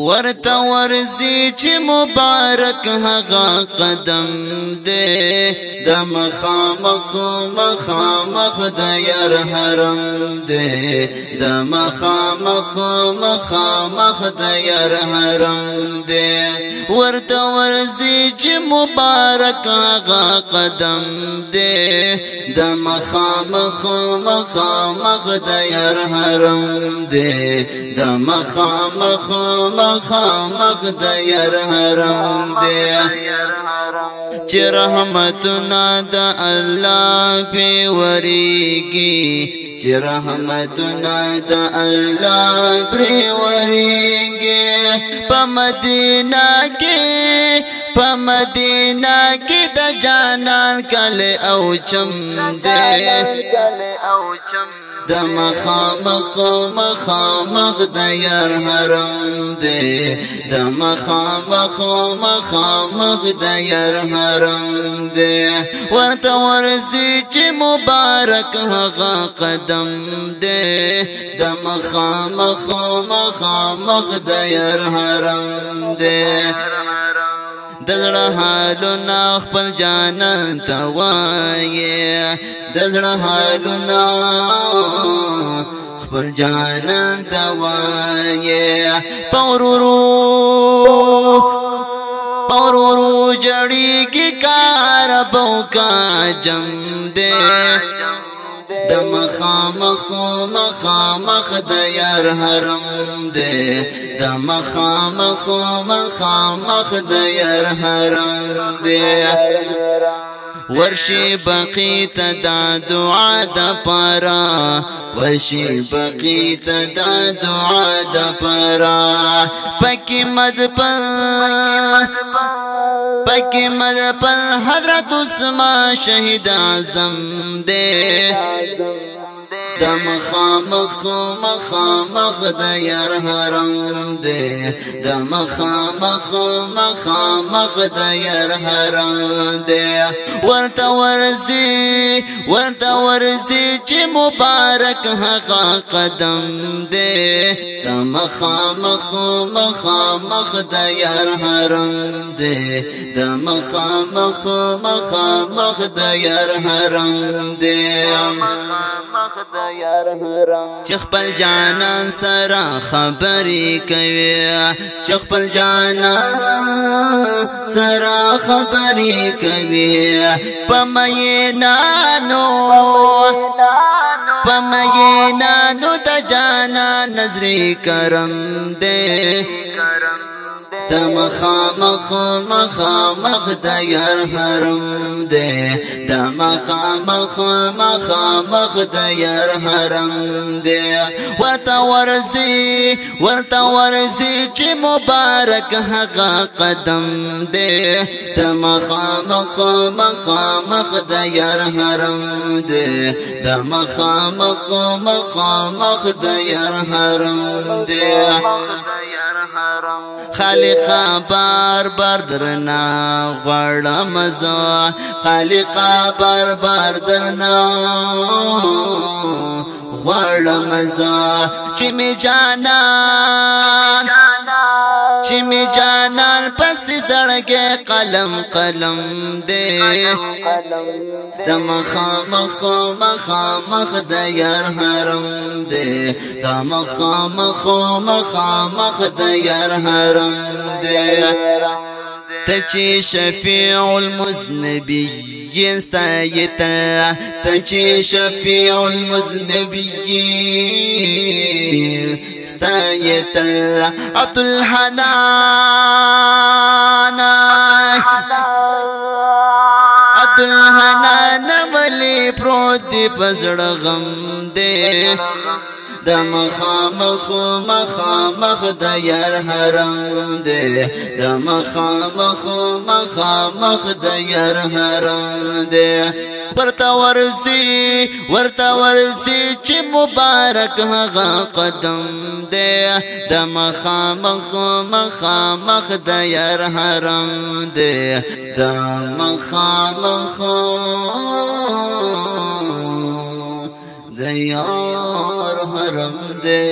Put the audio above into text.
ورته ورځي چې مبارک هغه قدم دې د مخامخ مخامخ د یار حرم دې د مخامخ مخامخ د یار حرم دې ورته ورځي چې مبارک هغه قدم دې د مخامخ مخامخ د یار حرم دې د مخامخ مخامخ د یار حرم دې چې رحمتنا د الله په وریږي چې رحمتنا د الله پر وریږي په مدینه کې د جانان کله او چم دې د مخامخ مخامخ د یار حرم دې د مخامخ مخامخ د یار حرم دې ورته ورځي چې مبارک هغه قدم دې د مخامخ مخامخ د یار حرم دې د زړه حالونه خپل جانان ته وایې د زړه حالونه خپل جانان ته وایې پورورو جړیږي کار بوکا جم دې د مخامخ مخامخ د یار حرم دې د مخامخ مخامخ د یار حرم دې ورشي بقي ته دا دعا د پارا ورشي بقي ته دا دعا د پارا پکې مد پر حضرت عثمان شهید اعظم دې د مخامخ مخامخ د یار حرم دې د مخامخ مخامخ د یار حرم دې ورته ورځي چې مبارک هغه قدم دې د مخامخ مخامخ د یار حرم دې د مخامخ مخامخ د یار حرم دې چې خپل جانان سره خبرې کوي چې خپل جانان سره خبرې کوي په مینانو د جانان نظرې کرم دې د مخامخ مخامخ د یار حرم دې د مخامخ مخامخ د یار حرم دې ورته ورځي چې مبارک هغه قدم دې د مخامخ مخامخ د یار حرم دې د مخامخ مخامخ د یار حرم دې خالقا بار بار درنا غړم زه خالقا بار بار درنا غړم زه چې می جانان پس زړګي قلم قلم دې د مخامخ مخامخ د یار حرم دې د مخامخ مخامخ د یار حرم دې ته چې شفیع المذنبین ستایته ته چې شفیع المذنبین ستایته عبدالحنان ولی پروت دی پزړه غم دې د مخامخ مخامخ د یار حرم دې د مخامخ مخامخ د یار حرم دې ورته ورځي چې مبارک هغه قدم دې د مخامخ مخامخ د یار حرم دې د مخامخ د یار حرم دے